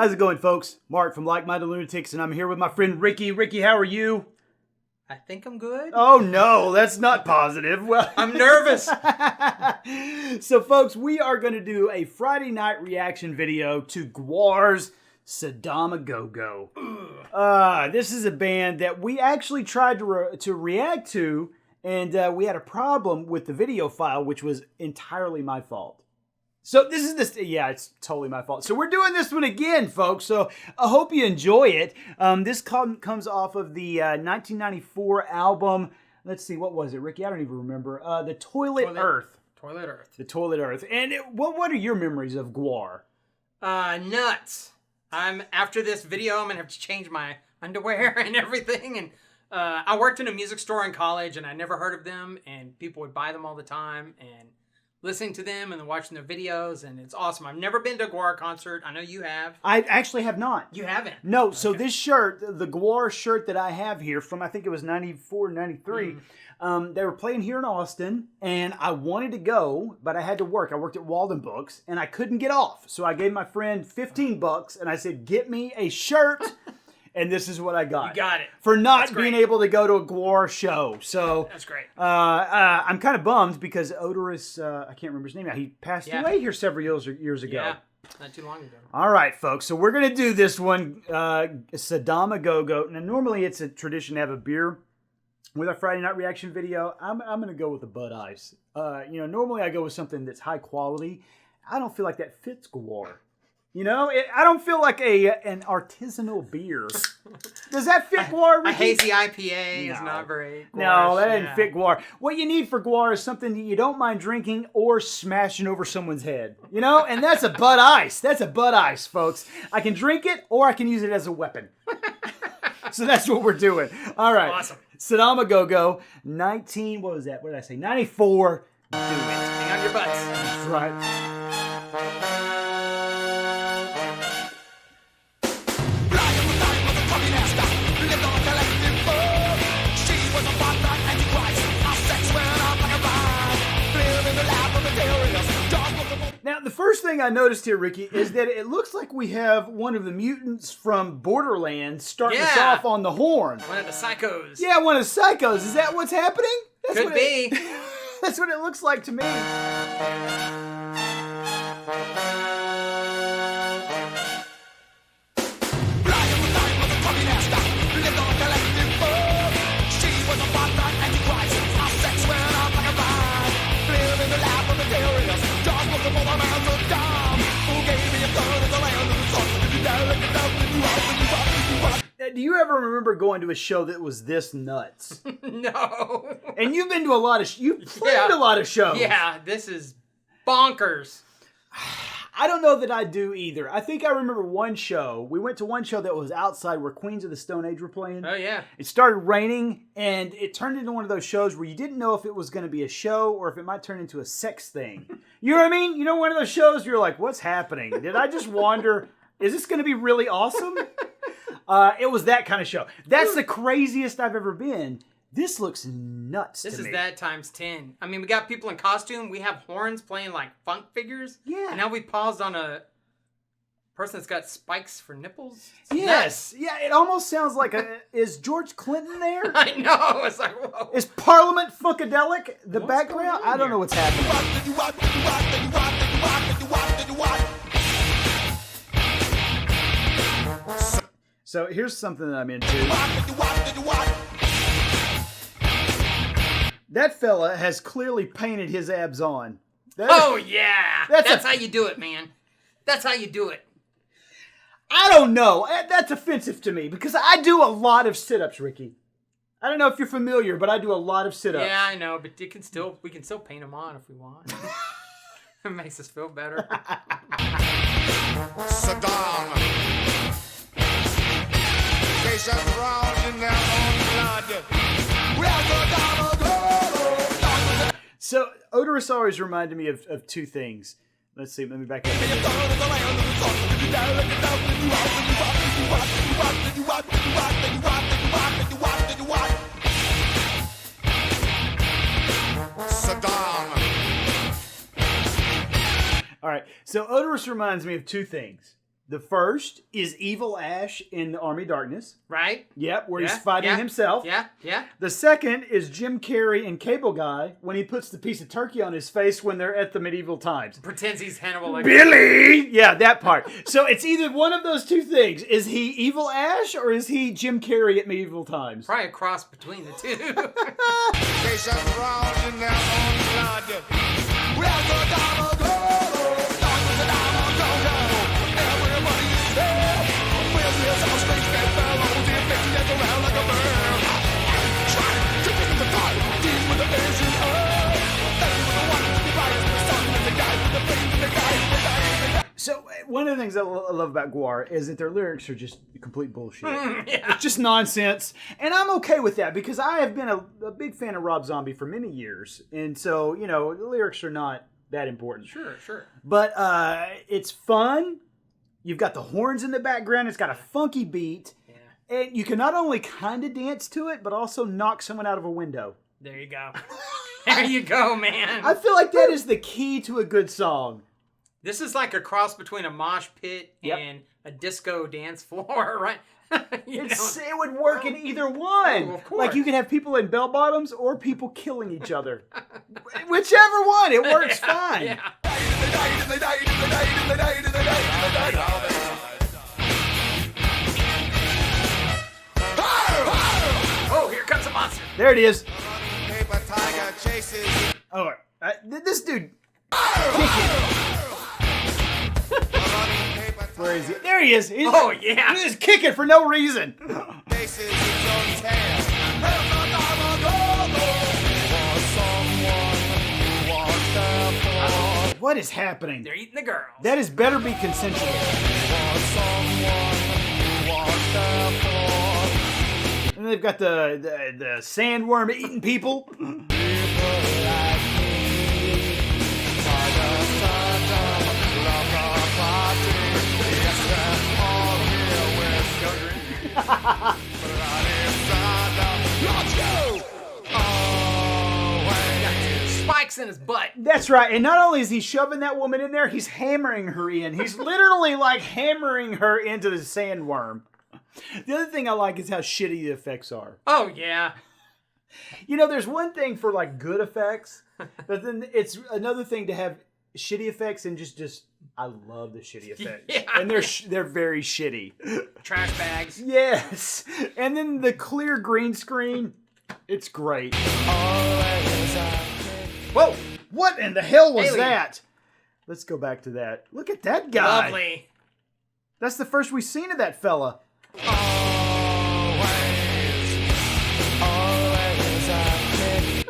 How's it going, folks? Mark from Like Minded Lunatics, and I'm here with my friend Ricky. Ricky, how are you? I think I'm good. Oh no, that's not positive. Well, I'm nervous. So, folks, we are going to do a Friday night reaction video to GWAR's Saddam a Go-Go. This is a band that we actually tried to react to, and we had a problem with the video file, which was entirely my fault. So yeah, it's totally my fault. So we're doing this one again, folks. So I hope you enjoy it. This comes off of the 1994 album. Let's see, what was it, Ricky? I don't even remember. The Toilet Earth. Toilet Earth. The Toilet Earth. And what are your memories of GWAR? Nuts. After this video, I'm gonna have to change my underwear and everything. And I worked in a music store in college, and I never heard of them. And people would buy them all the time, and listening to them and then watching their videos, and it's awesome. I've never been to a GWAR concert. I know you have. I actually have not. You haven't? No, okay. So this shirt, the GWAR shirt that I have here from, I think it was 94, 93, they were playing here in Austin, and I wanted to go, but I had to work. I worked at Walden Books, and I couldn't get off. So I gave my friend $15, and I said, get me a shirt. And this is what I got. You got it. For not being able to go to a GWAR show. So that's great. I'm kind of bummed because Odorous, I can't remember his name now. He passed away here several years ago. Yeah, not too long ago. All right, folks. So we're going to do this one, Saddam a Go-Go. Now, normally it's a tradition to have a beer with our Friday night reaction video. I'm going to go with a Bud Ice. Normally I go with something that's high quality. I don't feel like that fits GWAR. I don't feel like an artisanal beer. Does that fit GWAR? A hazy IPA is not very GWAR. No, that didn't fit GWAR. What you need for GWAR is something that you don't mind drinking or smashing over someone's head. And that's a Bud Ice. That's a Bud Ice, folks. I can drink it or I can use it as a weapon. So that's what we're doing. All right. Awesome. Saddam a Go-Go, 94. Do it. Hang on your butts. That's right. Now, the first thing I noticed here, Ricky, is that it looks like we have one of the mutants from Borderlands starting us off on the horn. One of the psychos. Yeah, one of the psychos. Is that what's happening? Could be. That's what it looks like to me. Do you ever remember going to a show that was this nuts? No. And you've been to a lot of... You've played a lot of shows. Yeah, this is bonkers. I don't know that I do either. I think I remember one show. We went to one show that was outside where Queens of the Stone Age were playing. Oh, yeah. It started raining, and it turned into one of those shows where you didn't know if it was going to be a show or if it might turn into a sex thing. You know what I mean? One of those shows where you're like, what's happening? Did I just wander? Is this going to be really awesome? It was that kind of show. That's the craziest I've ever been. This looks nuts to me. This is that times 10. I mean, we got people in costume. We have horns playing like funk figures. Yeah. And now we paused on a person that's got spikes for nipples. Yes. Yeah, it almost sounds like is George Clinton there? I know. It's like, whoa. Is Parliament Funkadelic the background? I don't know what's happening. So here's something that I'm into. That fella has clearly painted his abs on. Oh, yeah. That's how you do it, man. That's how you do it. I don't know. That's offensive to me because I do a lot of sit-ups, Ricky. I don't know if you're familiar, but I do a lot of sit-ups. Yeah, I know, but we can still paint them on if we want. It makes us feel better. Saddam. So, Odorous always reminded me of two things. Let's see, let me back up. Saddam. All right, so Odorous reminds me of two things. The first is Evil Ash in the Army of Darkness. Right? Yep, where he's Yeah, fighting yeah, himself. Yeah, yeah. The second is Jim Carrey in Cable Guy when he puts the piece of turkey on his face when they're at the medieval times. Pretends he's Hannibal Lecter. Billy! Yeah, that part. So it's either one of those two things. Is he Evil Ash or is he Jim Carrey at medieval times? Probably a cross between the two. Patience round in their own blood. We are the Saddam, go, Saddam, go, go. Everybody is there. We'll see us all strange men fellows. The infection gets around like a bird. Try to get in the fight. Deal with the Asian earth. Thank you for the one, the right, the sun, and the guy, the pain, the guy, the guy. So one of the things I love about GWAR is that their lyrics are just complete bullshit. Yeah. It's just nonsense. And I'm okay with that because I have been a big fan of Rob Zombie for many years. And so, you know, the lyrics are not that important. Sure, sure. But it's fun. You've got the horns in the background. It's got a funky beat. Yeah. And you can not only kind of dance to it, but also knock someone out of a window. There you go. There you go, man. I feel like that is the key to a good song. This is like a cross between a mosh pit Yep. and a disco dance floor, right? You know? It would work in either one. Oh, of course. Like you could have people in bell bottoms or people killing each other. Whichever one, it works fine. Yeah. Oh, here comes a monster. There it is. Paper tiger chases. Oh, this dude. Where is he? There he is. He's, Oh, yeah. He's just kicking for no reason. Chases his own tail. What is happening? They're eating the girls. That is better be consensual. And they've got the sandworm eating people. Spikes in his butt. That's right. And not only is he shoving that woman in there, he's hammering her in. He's literally like hammering her into the sandworm. The other thing I like is how shitty the effects are. Oh, yeah. You know, there's one thing for like good effects, but then it's another thing to have shitty effects and just I love the shitty effects. Yeah. And they're very shitty. Trash bags. Yes. And then the clear green screen, it's great. Whoa! What in the hell was Alien. that? Let's go back to that. Look at that guy. Lovely. That's the first we've seen of that fella.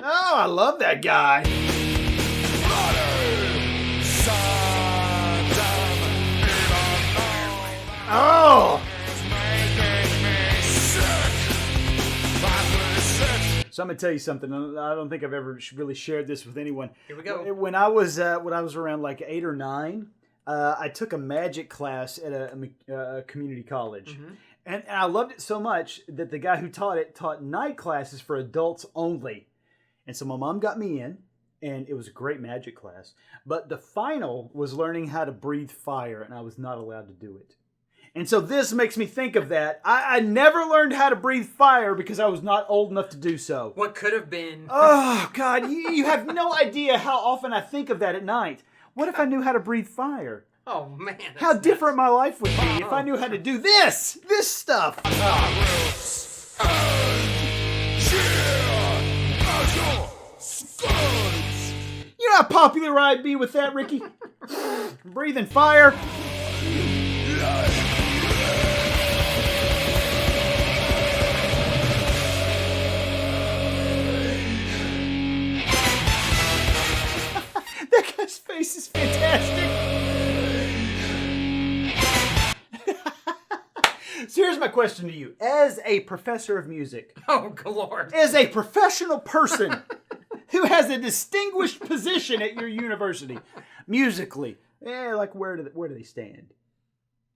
Oh, I love that guy. Oh! So I'm gonna tell you something. I don't think I've ever really shared this with anyone. Here we go. When I was around like 8 or 9, I took a magic class at a community college, and I loved it so much that the guy who taught it taught night classes for adults only. And so my mom got me in, and it was a great magic class. But the final was learning how to breathe fire, and I was not allowed to do it. And so this makes me think of that. I never learned how to breathe fire because I was not old enough to do so. What could have been. Oh, God, you have no idea how often I think of that at night. What if I knew how to breathe fire? Oh, man. that's How nuts. different my life would be if I knew how to do this stuff. You know how popular I'd be with that, Ricky? Breathing fire. That guy's face is fantastic. So here's my question to you. As a professor of music, Oh, good Lord. as a professional person who has a distinguished position at your university, musically, like where do they stand?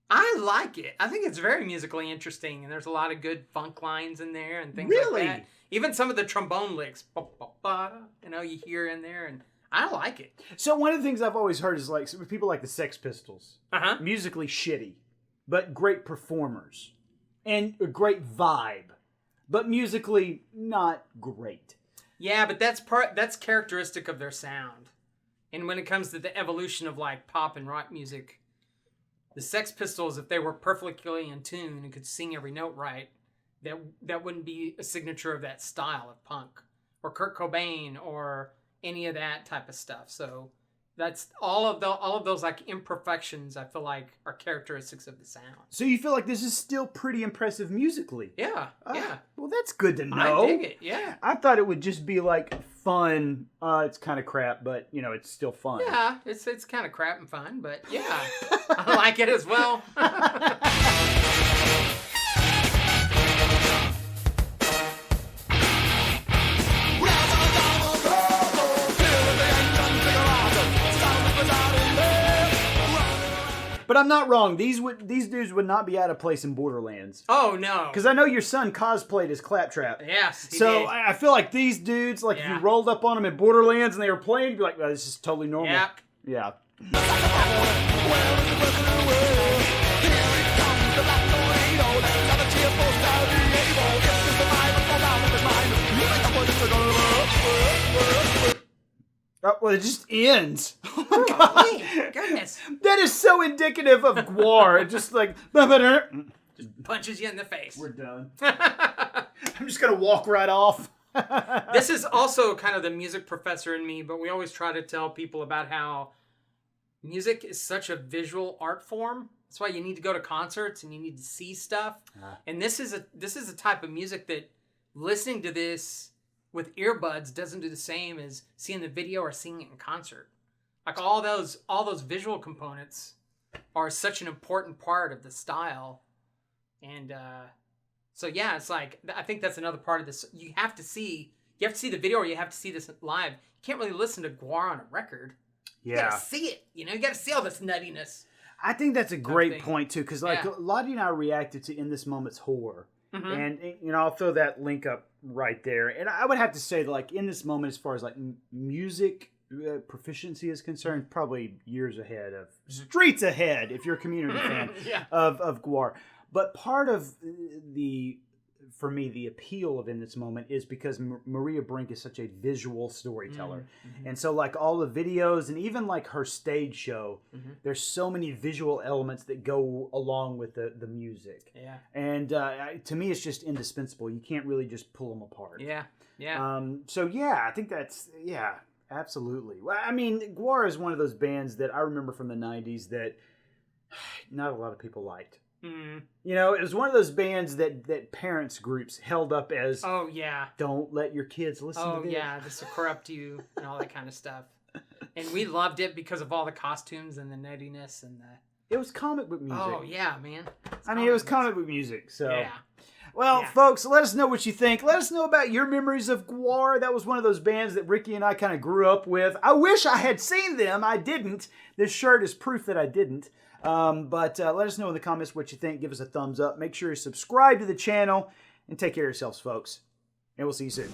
I like it. I think it's very musically interesting, and there's a lot of good funk lines in there and things Really? like that. Even some of the trombone licks, you hear in there, and I like it. So one of the things I've always heard is like people like the Sex Pistols, Uh-huh. musically shitty. but great performers and a great vibe, but musically not great. Yeah, but that's characteristic of their sound. And when it comes to the evolution of like pop and rock music, the Sex Pistols, if they were perfectly in tune and could sing every note right, that wouldn't be a signature of that style of punk, or Kurt Cobain, or any of that type of stuff. So that's all of those like imperfections, I feel like, are characteristics of the sound. So you feel like this is still pretty impressive musically? Yeah, yeah. Well, that's good to know. I dig it. Yeah. I thought it would just be like fun. It's kind of crap, but it's still fun. Yeah, it's kind of crap and fun, but yeah, I like it as well. But I'm not wrong. These dudes would not be out of place in Borderlands. Oh no! Because I know your son cosplayed as Claptrap. Yes. So did. I feel like these dudes, like if you rolled up on them in Borderlands and they were playing, you'd be like, oh, this is totally normal. Yep. Yeah. Oh, well, it just ends. Oh my God. Goodness. That is so indicative of GWAR. It just like... Just punches you in the face. We're done. I'm just going to walk right off. This is also kind of the music professor in me, but we always try to tell people about how music is such a visual art form. That's why you need to go to concerts and you need to see stuff. And this is a type of music that listening to this with earbuds doesn't do the same as seeing the video or seeing it in concert. Like all those visual components are such an important part of the style. And so yeah, it's like, I think that's another part of this. You have to see the video, or you have to see this live. You can't really listen to GWAR on a record. Yeah. You gotta see it. You gotta see all this nuttiness. I think that's a great point too, because like Lottie and I reacted to In This Moment's Horror. And I'll throw that link up right there. And I would have to say, like, In This Moment, as far as like music proficiency is concerned, probably years ahead of streets ahead if you're a community fan of GWAR. But part of for me, the appeal of In This Moment is because Maria Brink is such a visual storyteller. And so like all the videos and even like her stage show, there's so many visual elements that go along with the music. Yeah. And to me, it's just indispensable. You can't really just pull them apart. Yeah. Yeah. So yeah, I think that's, absolutely. Well, I mean, GWAR is one of those bands that I remember from the 90s that not a lot of people liked. It was one of those bands that parents groups held up as, don't let your kids listen to this. This will corrupt you and all that kind of stuff. And we loved it because of all the costumes and the nuttiness and the... It was comic book music. Oh, yeah, man. It was comic book music, so... Yeah. Well, folks, let us know what you think. Let us know about your memories of GWAR. That was one of those bands that Ricky and I kind of grew up with. I wish I had seen them. I didn't. This shirt is proof that I didn't. But let us know in the comments what you think. Give us a thumbs up. Make sure you subscribe to the channel. And take care of yourselves, folks. And we'll see you soon.